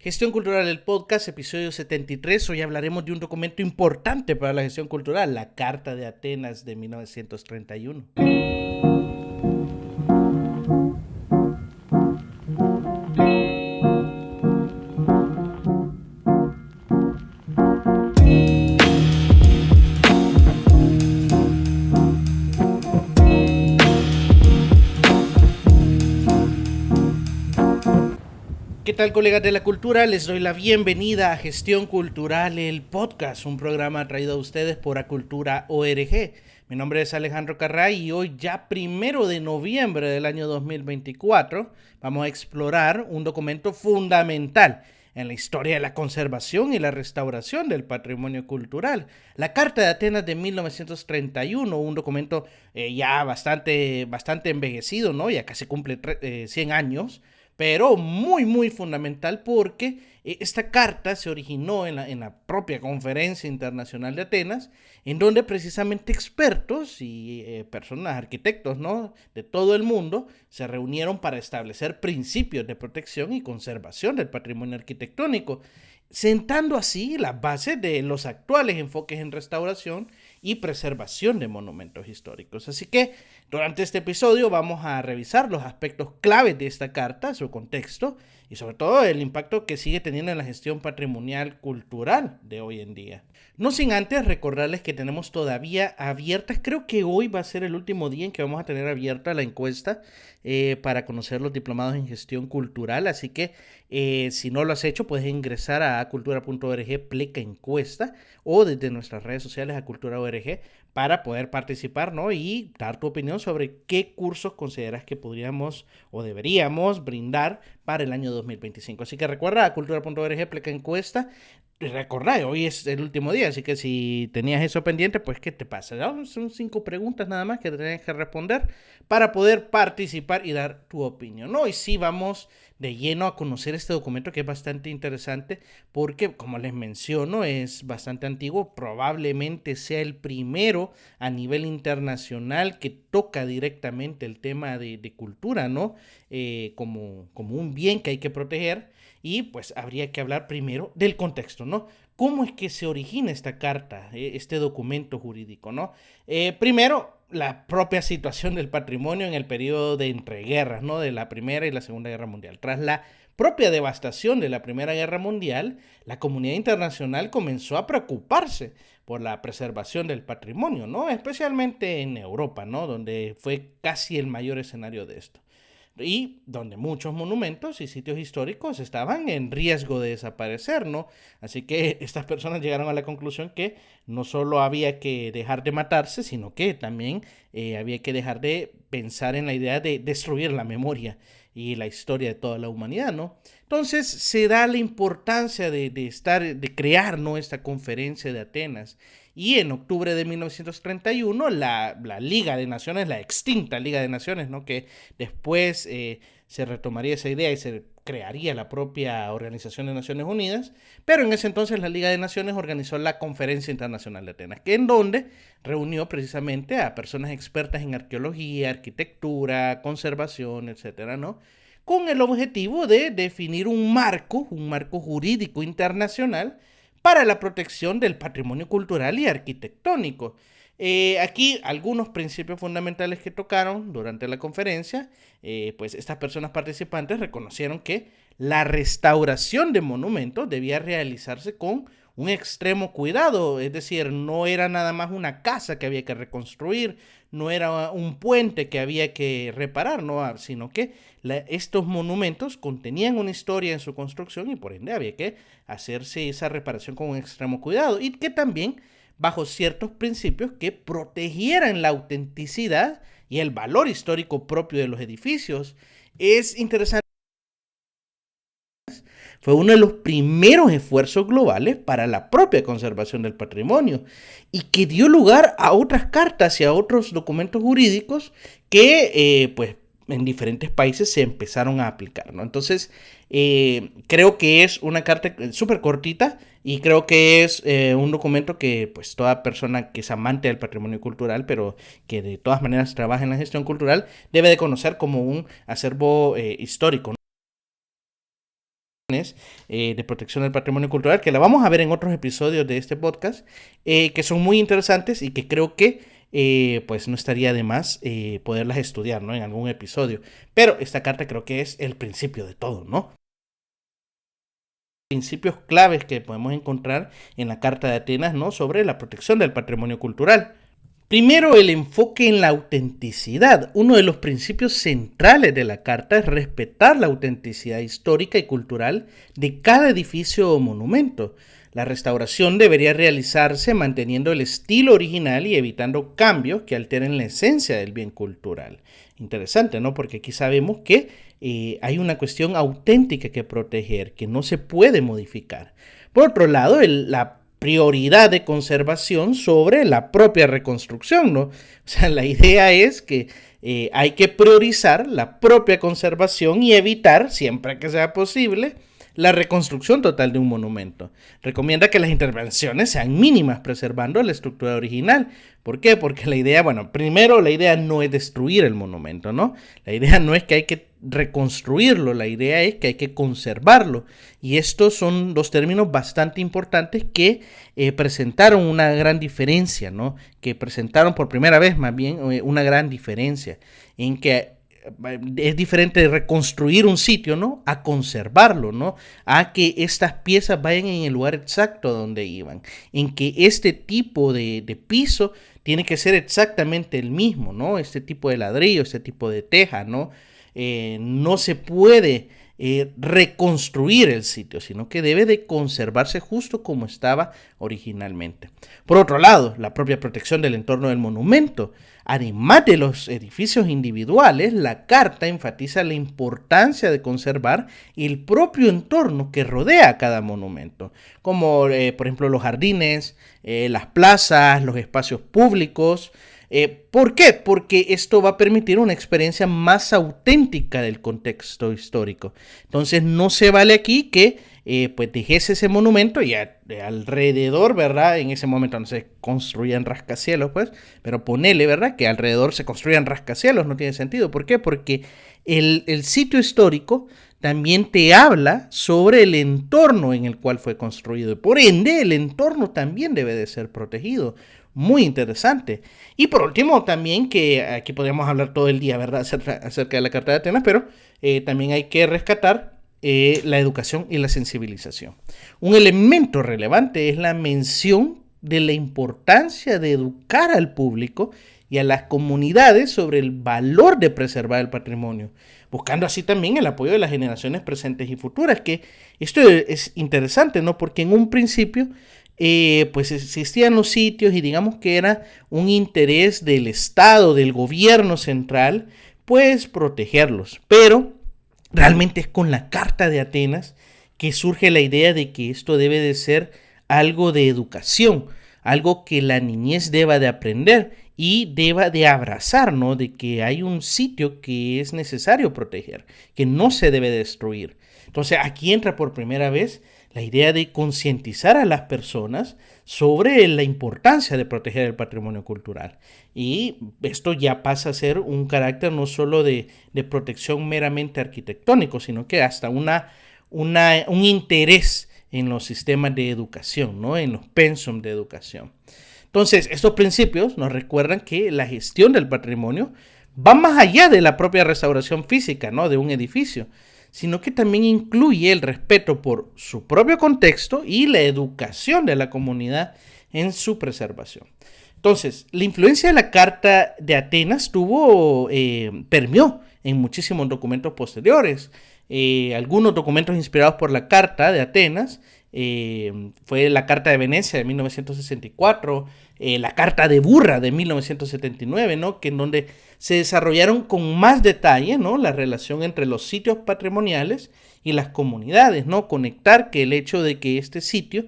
Gestión Cultural, el podcast, episodio 73. Hoy hablaremos de un documento importante para la gestión cultural, la Carta de Atenas de 1931. ¿Qué tal, colegas de la cultura? Les doy la bienvenida a Gestión Cultural, el podcast, un programa traído a ustedes por Acultura ORG. Mi nombre es Alejandro Carray y hoy, ya 1 de noviembre del año 2024, vamos a explorar un documento fundamental en la historia de la conservación y la restauración del patrimonio cultural. La Carta de Atenas de 1931, un documento ya bastante envejecido, ¿no? Ya casi cumple 100 años, pero muy fundamental porque esta carta se originó en la propia Conferencia Internacional de Atenas, en donde precisamente expertos y personas, arquitectos, ¿no?, de todo el mundo se reunieron para establecer principios de protección y conservación del patrimonio arquitectónico, sentando así las bases de los actuales enfoques en restauración y preservación de monumentos históricos. Así que durante este episodio vamos a revisar los aspectos claves de esta carta, su contexto y sobre todo el impacto que sigue teniendo en la gestión patrimonial cultural de hoy en día. No sin antes recordarles que tenemos todavía abiertas, creo que hoy va a ser el último día en que vamos a tener abierta la encuesta para conocer los diplomados en gestión cultural, así que si no lo has hecho puedes ingresar a cultura.org pleca encuesta o desde nuestras redes sociales a cultura.org para poder participar, ¿no?, y dar tu opinión sobre qué cursos consideras que podríamos o deberíamos brindar para el año 2025. Así que recuerda cultura.org pleca encuesta. Recordá, hoy es el último día, así que si tenías eso pendiente, pues ¿qué te pasa? ¿No? Son 5 preguntas nada más que tienes que responder para poder participar y dar tu opinión. Hoy sí vamos de lleno a conocer este documento que es bastante interesante porque, como les menciono, es bastante antiguo, probablemente sea el primero a nivel internacional que toca directamente el tema de cultura, ¿no? Como un bien que hay que proteger. Y pues habría que hablar primero del contexto, ¿no? ¿Cómo es que se origina esta carta, este documento jurídico, ¿no? Primero, la propia situación del patrimonio en el periodo de entreguerras, ¿no?, de la Primera y la Segunda Guerra Mundial. Tras la propia devastación de la Primera Guerra Mundial, la comunidad internacional comenzó a preocuparse por la preservación del patrimonio, ¿no?, especialmente en Europa, ¿no?, donde fue casi el mayor escenario de esto y donde muchos monumentos y sitios históricos estaban en riesgo de desaparecer, ¿no? Así que estas personas llegaron a la conclusión que no solo había que dejar de matarse, sino que también había que dejar de pensar en la idea de destruir la memoria y la historia de toda la humanidad, ¿no? Entonces se da la importancia de crear, ¿no?, esta conferencia de Atenas. Y en octubre de 1931, la Liga de Naciones, la extinta Liga de Naciones, ¿no?, que después se retomaría esa idea y se crearía la propia Organización de Naciones Unidas, pero en ese entonces la Liga de Naciones organizó la Conferencia Internacional de Atenas, que en donde reunió precisamente a personas expertas en arqueología, arquitectura, conservación, etcétera, ¿no?, con el objetivo de definir un marco jurídico internacional para la protección del patrimonio cultural y arquitectónico. Aquí algunos principios fundamentales que tocaron durante la conferencia, pues estas personas participantes reconocieron que la restauración de monumentos debía realizarse con un extremo cuidado, es decir, no era nada más una casa que había que reconstruir, no era un puente que había que reparar, no, sino que estos monumentos contenían una historia en su construcción y por ende había que hacerse esa reparación con un extremo cuidado y que también bajo ciertos principios que protegieran la autenticidad y el valor histórico propio de los edificios. Es interesante. Fue uno de los primeros esfuerzos globales para la propia conservación del patrimonio y que dio lugar a otras cartas y a otros documentos jurídicos que pues en diferentes países se empezaron a aplicar, ¿no? Entonces creo que es una carta súper cortita y creo que es un documento que pues toda persona que es amante del patrimonio cultural pero que de todas maneras trabaja en la gestión cultural debe de conocer como un acervo histórico, ¿no? de protección del patrimonio cultural, que la vamos a ver en otros episodios de este podcast, que son muy interesantes y que creo que pues no estaría de más poderlas estudiar, ¿no?, en algún episodio. Pero esta carta creo que es el principio de todo, ¿no? Principios claves que podemos encontrar en la Carta de Atenas, ¿no?, sobre la protección del patrimonio cultural. Primero, el enfoque en la autenticidad. Uno de los principios centrales de la Carta es respetar la autenticidad histórica y cultural de cada edificio o monumento. La restauración debería realizarse manteniendo el estilo original y evitando cambios que alteren la esencia del bien cultural. Interesante, ¿no? Porque aquí sabemos que hay una cuestión auténtica que proteger, que no se puede modificar. Por otro lado, la prioridad de conservación sobre la propia reconstrucción, ¿no? O sea, la idea es que hay que priorizar la propia conservación y evitar, siempre que sea posible, la reconstrucción total de un monumento. Recomienda que las intervenciones sean mínimas, preservando la estructura original. ¿Por qué? Porque la idea, bueno, primero la idea no es destruir el monumento, ¿no? La idea no es que hay que reconstruirlo, la idea es que hay que conservarlo. Y estos son dos términos bastante importantes que presentaron una gran diferencia, ¿no? Que presentaron por primera vez más bien una gran diferencia en que es diferente de reconstruir un sitio, ¿no?, a conservarlo, ¿no?, a que estas piezas vayan en el lugar exacto donde iban, en que este tipo de piso tiene que ser exactamente el mismo, ¿no?, este tipo de ladrillo, este tipo de teja, ¿no? No se puede reconstruir el sitio, sino que debe de conservarse justo como estaba originalmente. Por otro lado, la propia protección del entorno del monumento. Además de los edificios individuales, la Carta enfatiza la importancia de conservar el propio entorno que rodea a cada monumento, como por ejemplo los jardines, las plazas, los espacios públicos. ¿Por qué? Porque esto va a permitir una experiencia más auténtica del contexto histórico. Entonces no se vale aquí que pues dejes ese monumento y alrededor, ¿verdad? En ese momento no se construían rascacielos, pues, pero ponele, ¿verdad?, que alrededor se construían rascacielos, no tiene sentido. ¿Por qué? Porque el sitio histórico también te habla sobre el entorno en el cual fue construido. Y por ende, el entorno también debe de ser protegido. Muy interesante. Y por último, también, que aquí podríamos hablar todo el día, ¿verdad?, acerca de la Carta de Atenas, pero también hay que rescatar la educación y la sensibilización. Un elemento relevante es la mención de la importancia de educar al público y a las comunidades sobre el valor de preservar el patrimonio, buscando así también el apoyo de las generaciones presentes y futuras, que esto es interesante, ¿no?, porque en un principio pues existían los sitios y digamos que era un interés del Estado, del gobierno central, pues protegerlos, pero realmente es con la Carta de Atenas que surge la idea de que esto debe de ser algo de educación, algo que la niñez deba de aprender y deba de abrazar, ¿no?, de que hay un sitio que es necesario proteger, que no se debe destruir. Entonces aquí entra por primera vez la idea de concientizar a las personas sobre la importancia de proteger el patrimonio cultural. Y esto ya pasa a ser un carácter no solo de protección meramente arquitectónico, sino que hasta un interés en los sistemas de educación, ¿no?, en los pensum de educación. Entonces, estos principios nos recuerdan que la gestión del patrimonio va más allá de la propia restauración física, ¿no?, de un edificio, sino que también incluye el respeto por su propio contexto y la educación de la comunidad en su preservación. Entonces, la influencia de la Carta de Atenas permeó en muchísimos documentos posteriores. Algunos documentos inspirados por la Carta de Atenas fue la Carta de Venecia de 1964, la Carta de Burra de 1979, ¿no?, que en donde se desarrollaron con más detalle, ¿no?, la relación entre los sitios patrimoniales y las comunidades, ¿no?, conectar que el hecho de que este sitio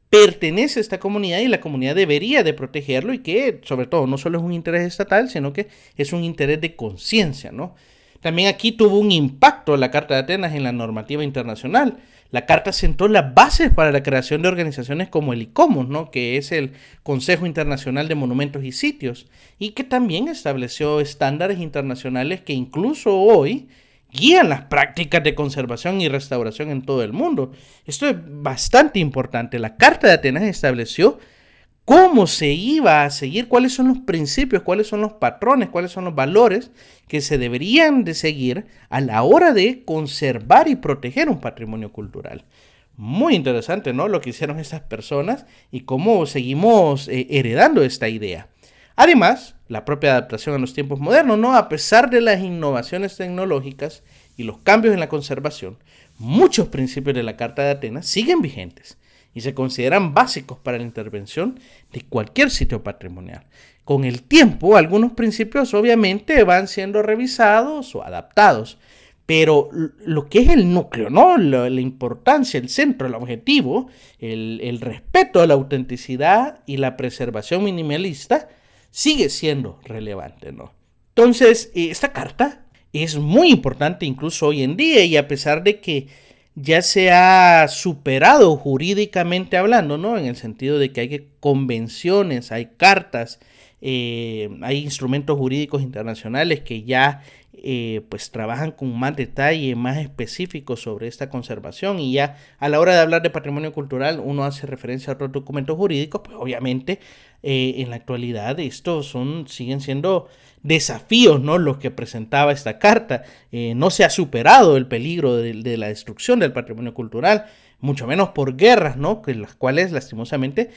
pertenece a esta comunidad y la comunidad debería de protegerlo y que, sobre todo, no solo es un interés estatal, sino que es un interés de conciencia, ¿no? También aquí tuvo un impacto la Carta de Atenas en la normativa internacional. La Carta sentó las bases para la creación de organizaciones como el ICOMOS, ¿no?, que es el Consejo Internacional de Monumentos y Sitios, y que también estableció estándares internacionales que incluso hoy guían las prácticas de conservación y restauración en todo el mundo. Esto es bastante importante. La Carta de Atenas estableció cómo se iba a seguir, cuáles son los principios, cuáles son los patrones, cuáles son los valores que se deberían de seguir a la hora de conservar y proteger un patrimonio cultural. Muy interesante, ¿no? Lo que hicieron estas personas y cómo seguimos heredando esta idea. Además, la propia adaptación a los tiempos modernos, ¿no? A pesar de las innovaciones tecnológicas y los cambios en la conservación, muchos principios de la Carta de Atenas siguen vigentes y se consideran básicos para la intervención de cualquier sitio patrimonial. Con el tiempo, algunos principios obviamente van siendo revisados o adaptados, pero lo que es el núcleo, ¿no? La importancia, el centro, el objetivo, el respeto a la autenticidad y la preservación minimalista sigue siendo relevante, ¿no? Entonces, esta carta es muy importante incluso hoy en día, y a pesar de que ya se ha superado jurídicamente hablando, ¿no? En el sentido de que hay convenciones, hay cartas, hay instrumentos jurídicos internacionales que ya pues trabajan con más detalle, más específico sobre esta conservación, y ya a la hora de hablar de patrimonio cultural uno hace referencia a otros documentos jurídicos. Pues obviamente en la actualidad estos siguen siendo desafíos, ¿no? Los que presentaba esta carta. No se ha superado el peligro de la destrucción del patrimonio cultural, mucho menos por guerras, ¿no? Que las cuales lastimosamente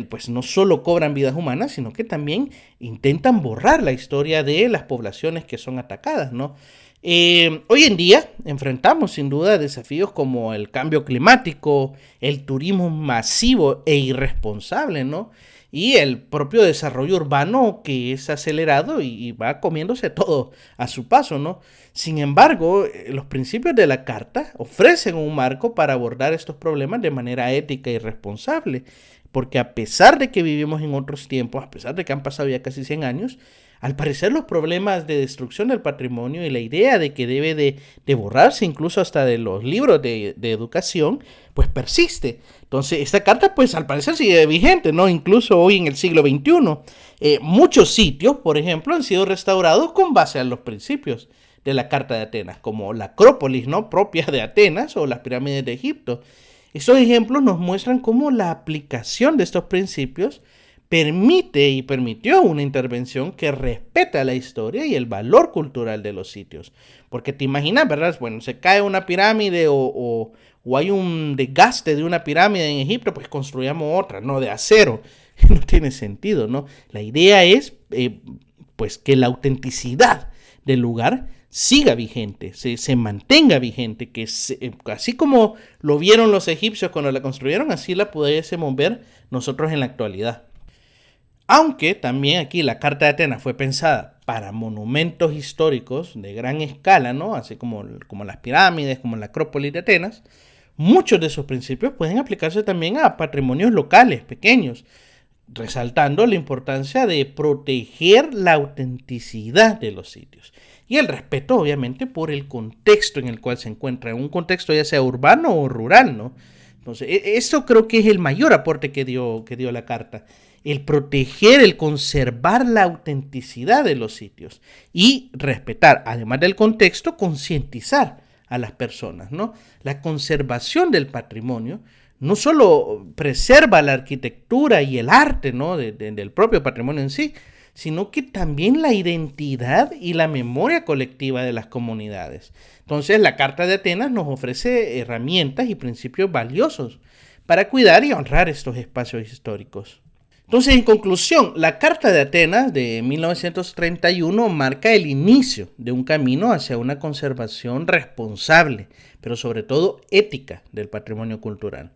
pues no solo cobran vidas humanas, sino que también intentan borrar la historia de las poblaciones que son atacadas, ¿no? Hoy en día enfrentamos sin duda desafíos como el cambio climático, el turismo masivo e irresponsable, ¿no? Y el propio desarrollo urbano, que es acelerado y va comiéndose todo a su paso, ¿no? Sin embargo, los principios de la Carta ofrecen un marco para abordar estos problemas de manera ética y responsable, porque a pesar de que vivimos en otros tiempos, a pesar de que han pasado ya casi 100 años, al parecer los problemas de destrucción del patrimonio y la idea de que debe de borrarse incluso hasta de los libros de educación, pues persiste. Entonces, esta carta, pues al parecer sigue vigente, ¿no? Incluso hoy en el siglo XXI. Muchos sitios, por ejemplo, han sido restaurados con base a los principios de la Carta de Atenas, como la Acrópolis, ¿no? Propia de Atenas, o las pirámides de Egipto. Estos ejemplos nos muestran cómo la aplicación de estos principios permite y permitió una intervención que respeta la historia y el valor cultural de los sitios. Porque te imaginas, ¿verdad? Bueno, se cae una pirámide o hay un desgaste de una pirámide en Egipto, pues construyamos otra, no de acero. No tiene sentido, ¿no? La idea es pues que la autenticidad del lugar siga vigente, se mantenga vigente, que así como lo vieron los egipcios cuando la construyeron, así la pudiésemos ver nosotros en la actualidad. Aunque también aquí la Carta de Atenas fue pensada para monumentos históricos de gran escala, ¿no? Así como las pirámides, como la Acrópolis de Atenas, muchos de esos principios pueden aplicarse también a patrimonios locales, pequeños, resaltando la importancia de proteger la autenticidad de los sitios y el respeto, obviamente, por el contexto en el cual se encuentra, en un contexto ya sea urbano o rural, ¿no? Entonces, eso creo que es el mayor aporte que dio la carta, el proteger, el conservar la autenticidad de los sitios y respetar, además del contexto, concientizar a las personas, ¿no? La conservación del patrimonio no solo preserva la arquitectura y el arte, ¿no? del propio patrimonio en sí, sino que también la identidad y la memoria colectiva de las comunidades. Entonces, la Carta de Atenas nos ofrece herramientas y principios valiosos para cuidar y honrar estos espacios históricos. Entonces, en conclusión, la Carta de Atenas de 1931 marca el inicio de un camino hacia una conservación responsable, pero sobre todo ética del patrimonio cultural.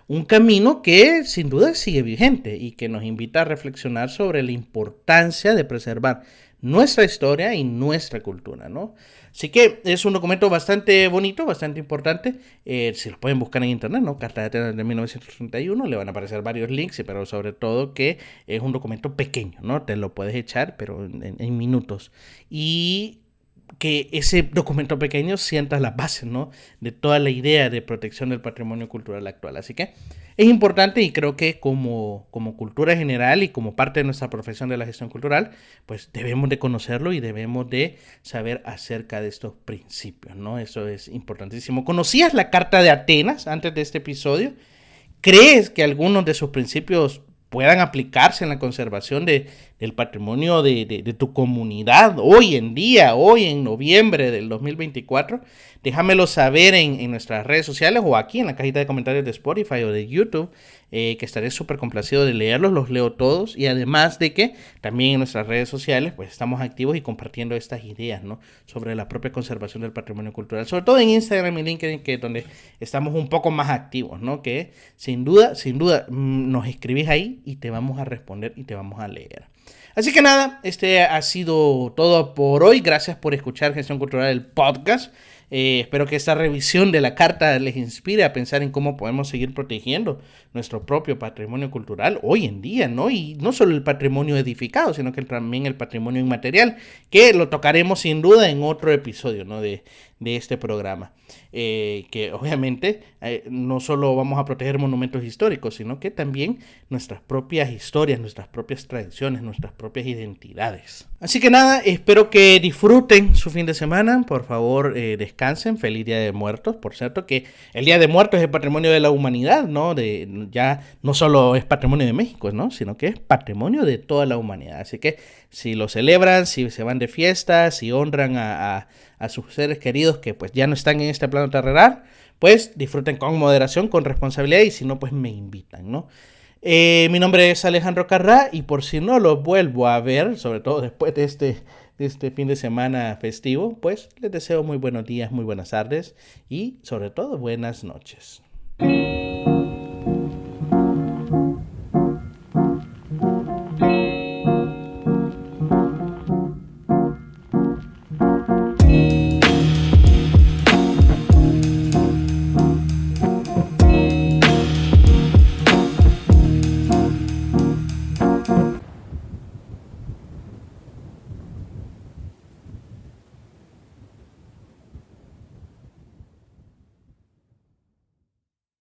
Un camino que sin duda sigue vigente y que nos invita a reflexionar sobre la importancia de preservar nuestra historia y nuestra cultura, ¿no? Así que es un documento bastante bonito, bastante importante. Si lo pueden buscar en internet, ¿no? Carta de Atenas de 1931, le van a aparecer varios links, pero sobre todo que es un documento pequeño, ¿no? Te lo puedes echar, pero en minutos. Y que ese documento pequeño sienta las bases, ¿no?, de toda la idea de protección del patrimonio cultural actual. Así que es importante, y creo que como cultura general y como parte de nuestra profesión de la gestión cultural, pues debemos de conocerlo y debemos de saber acerca de estos principios, ¿no? Eso es importantísimo. ¿Conocías la Carta de Atenas antes de este episodio? ¿Crees que algunos de sus principios puedan aplicarse en la conservación del patrimonio de tu comunidad hoy en día, hoy en noviembre del 2024? Déjamelo saber en nuestras redes sociales o aquí en la cajita de comentarios de Spotify o de YouTube, que estaré súper complacido de leerlos, los leo todos, y además de que también en nuestras redes sociales pues estamos activos y compartiendo estas ideas, ¿no?, sobre la propia conservación del patrimonio cultural, sobre todo en Instagram y LinkedIn, que es donde estamos un poco más activos, ¿no?, que sin duda nos escribís ahí y te vamos a responder y te vamos a leer. Así que nada, este ha sido todo por hoy. Gracias por escuchar Gestión Cultural, el podcast. Espero que esta revisión de la carta les inspire a pensar en cómo podemos seguir protegiendo nuestro propio patrimonio cultural hoy en día, ¿no? Y no solo el patrimonio edificado, sino que también el patrimonio inmaterial, que lo tocaremos sin duda en otro episodio, ¿no?, de este programa. Que obviamente no solo vamos a proteger monumentos históricos, sino que también nuestras propias historias, nuestras propias tradiciones, nuestras propias identidades. Así que nada, espero que disfruten su fin de semana. Por favor, descansen. Feliz Día de Muertos. Por cierto que el Día de Muertos es patrimonio de la humanidad, ¿no? Ya no solo es patrimonio de México, ¿no?, sino que es patrimonio de toda la humanidad. Así que si lo celebran, si se van de fiesta, si honran a sus seres queridos que pues ya no están en este plano terrenal, pues disfruten con moderación, con responsabilidad, y si no, pues me invitan, ¿no? Mi nombre es Alejandro Carrá, y por si no los vuelvo a ver, sobre todo después de este fin de semana festivo, pues les deseo muy buenos días, muy buenas tardes y sobre todo buenas noches.